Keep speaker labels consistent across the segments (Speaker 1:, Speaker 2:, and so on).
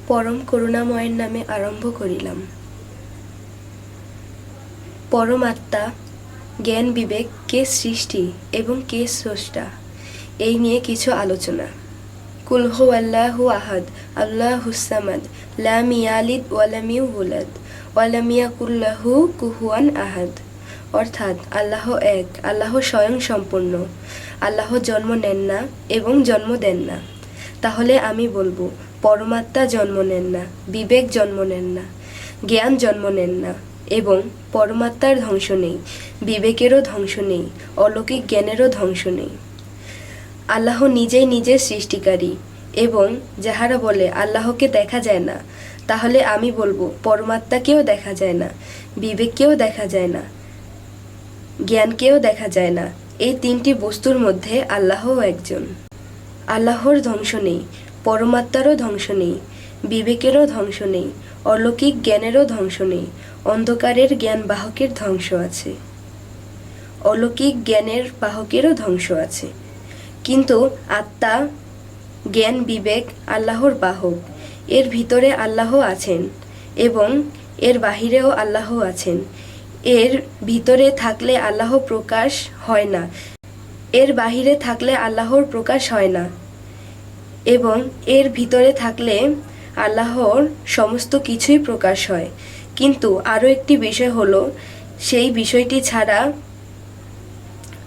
Speaker 1: পরম করুণাময়ের নামে আরম্ভ করিলাম। পরমাত্মা, জ্ঞান, বিবেক, কে সৃষ্টি এবং কে স্রষ্টা, এই নিয়ে কিছু আলোচনা। কুল হুয়াল্লাহু আহাদ, আল্লাহুস সামাদ, লাম ইয়ালিদ ওয়ালাম ইউলাদ ওয়ালাম ইয়াকুল লাহু কুফুয়ান আহাদ। অর্থাৎ আল্লাহ এক, আল্লাহ স্বয়ং সম্পূর্ণ, আল্লাহ জন্ম নেন না এবং জন্ম দেন না। তাহলে আমি বলবো, পরমাত্মা জন্ম নেন না, বিবেক জন্ম নেন না, জ্ঞান জন্ম নেন না এবং পরমাত্মার ধ্বংস নেই, বিবেকেরও ধ্বংস নেই, অলৌকিক জ্ঞানেরও ধ্বংস নেই। আল্লাহ নিজেই নিজের সৃষ্টিকারী এবং যাহারা বলে আল্লাহকে দেখা যায় না, তাহলে আমি বলবো পরমাত্মাকেও দেখা যায় না, বিবেককেও দেখা যায় না, জ্ঞানকেও দেখা যায় না। এই তিনটি বস্তুর মধ্যে আল্লাহও একজন। আল্লাহর ধ্বংস নেই, পরমাত্মারও ধ্বংস নেই, বিবেকেরও ধ্বংস নেই, অলৌকিক জ্ঞানেরও ধ্বংস নেই। অন্ধকারের জ্ঞান বাহকের ধ্বংস আছে, অলৌকিক জ্ঞানের বাহকেরও ধ্বংস আছে। কিন্তু আত্মা, জ্ঞান, বিবেক আল্লাহর বাহক। এর ভিতরে আল্লাহ আছেন এবং এর বাহিরেও আল্লাহ আছেন। এর ভিতরে থাকলে আল্লাহ প্রকাশ হয় না, এর বাহিরে থাকলে আল্লাহর প্রকাশ হয় না এবং এর ভিতরে থাকলে আল্লাহর সমস্ত কিছুই প্রকাশ হয়। কিন্তু আরও একটি বিষয় হলো, সেই বিষয়টি ছাড়া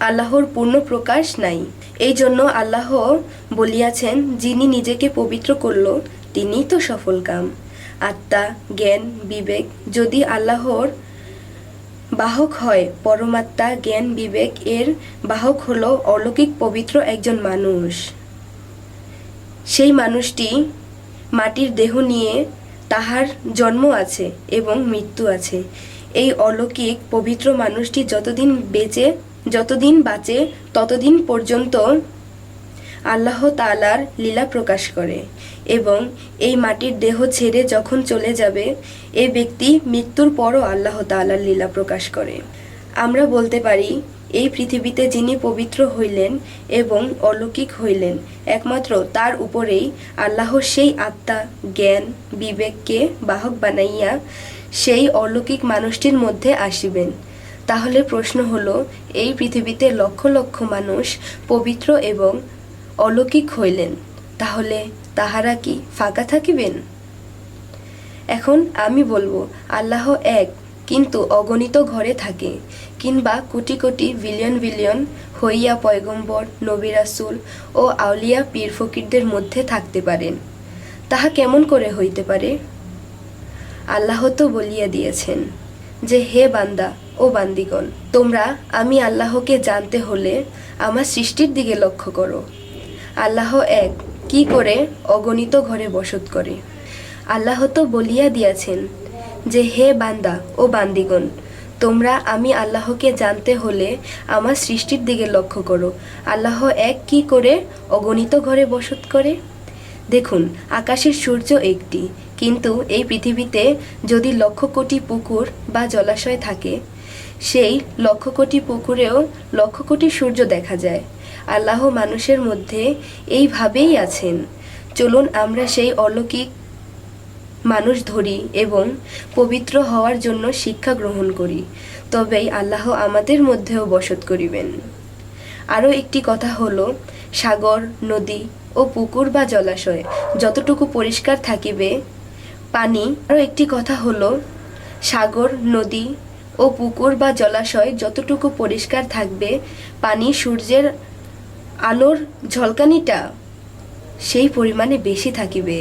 Speaker 1: আল্লাহর পূর্ণ প্রকাশ নাই। এই জন্য আল্লাহ বলিয়াছেন, যিনি নিজেকে পবিত্র করল তিনিই তো সফল কাম। আত্মা, জ্ঞান, বিবেক যদি আল্লাহর বাহক হয়, পরমাত্মা, জ্ঞান, বিবেক এর বাহক হলো অলৌকিক পবিত্র একজন মানুষ। সেই মানুষটি মাটির দেহ নিয়ে, তাহার জন্ম আছে এবং মৃত্যু আছে। এই অলৌকিক পবিত্র মানুষটি যতদিন বাঁচে ততদিন পর্যন্ত আল্লাহ তাআলার লীলা প্রকাশ করে এবং এই মাটির দেহ ছেড়ে যখন চলে যাবে, এই ব্যক্তি মৃত্যুর পরও আল্লাহ তাআলার লীলা প্রকাশ করে। আমরা বলতে পারি, এই পৃথিবীতে যিনি পবিত্র হইলেন এবং অলৌকিক হইলেন, একমাত্র তার উপরেই আল্লাহ সেই আত্মা, জ্ঞান, বিবেককে বাহক বানাইয়া সেই অলৌকিক মানুষটির মধ্যে আসিবেন। তাহলে প্রশ্ন হলো, এই পৃথিবীতে লক্ষ লক্ষ মানুষ পবিত্র এবং অলৌকিক হইলেন, তাহলে তাহারা কি ফাঁকা থাকিবেন? এখন আমি বলবো, আল্লাহ এক, কিন্তু অগণিত ঘরে থাকে, কিংবা কোটি কোটি বিলিয়ন বিলিয়ন হইয়া পয়গম্বর, নবী, রাসূল ও আউলিয়া, পীর, ফকিরদের মধ্যে থাকতে পারেন। তাহা কেমন করে হইতে পারে? আল্লাহ তো বলিয়া দিয়েছেন যে, হে বান্দা ও বান্দিগণ, তোমরা আমি আল্লাহকে জানতে হলে আমার সৃষ্টির দিকে লক্ষ্য করো। আল্লাহ এক, কি করে অগণিত ঘরে বসত করে? আল্লাহ তো বলিয়া দিয়াছেন যে, হে বান্দা ও বান্দিগণ, তোমরা আমি আল্লাহকে জানতে হলে আমার সৃষ্টির দিকে লক্ষ্য করো। আল্লাহ এক, কি করে অগণিত ঘরে বসত করে? দেখুন, আকাশের সূর্য একটি, কিন্তু এই পৃথিবীতে যদি লক্ষ কোটি পুকুর বা জলাশয় থাকে, সেই লক্ষ কোটি পুকুরেও লক্ষ কোটি সূর্য দেখা যায়। আল্লাহ মানুষের মধ্যে এইভাবেই আছেন। চলুন আমরা সেই অলৌকিক মানুষ ধরি এবং পবিত্র হওয়ার জন্য শিক্ষা গ্রহণ করি, তবেই আল্লাহ আমাদের মধ্যেও বসত করিবেন। আরও একটি কথা হলো, সাগর, নদী ও পুকুর বা জলাশয় যতটুকু পরিষ্কার থাকিবে পানি আরও একটি কথা হলো, সাগর, নদী ও পুকুর বা জলাশয় যতটুকু পরিষ্কার থাকবে, পানি, সূর্যের আলোর ঝলকানিটা সেই পরিমাণে বেশি থাকিবে।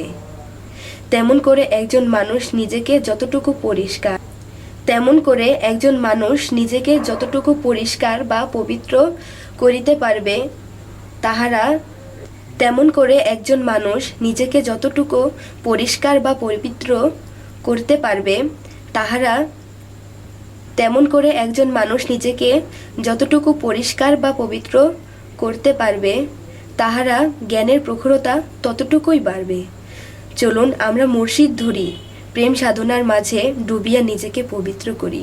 Speaker 1: তেমন করে একজন মানুষ নিজেকে যতটুকু পরিষ্কার বা পবিত্র করিতে পারবে, তেমন করে একজন মানুষ নিজেকে যতটুকু পরিষ্কার বা পবিত্র করতে পারবে, তেমন করে একজন মানুষ নিজেকে যতটুকু পরিষ্কার বা পবিত্র করতে পারবে, তাহারা জ্ঞানের প্রখরতা ততটুকুই বাড়বে। চলুন আমরা মুর্শিদ ধরি, প্রেম সাধনার মাঝে ডুবিয়া নিজেকে পবিত্র করি।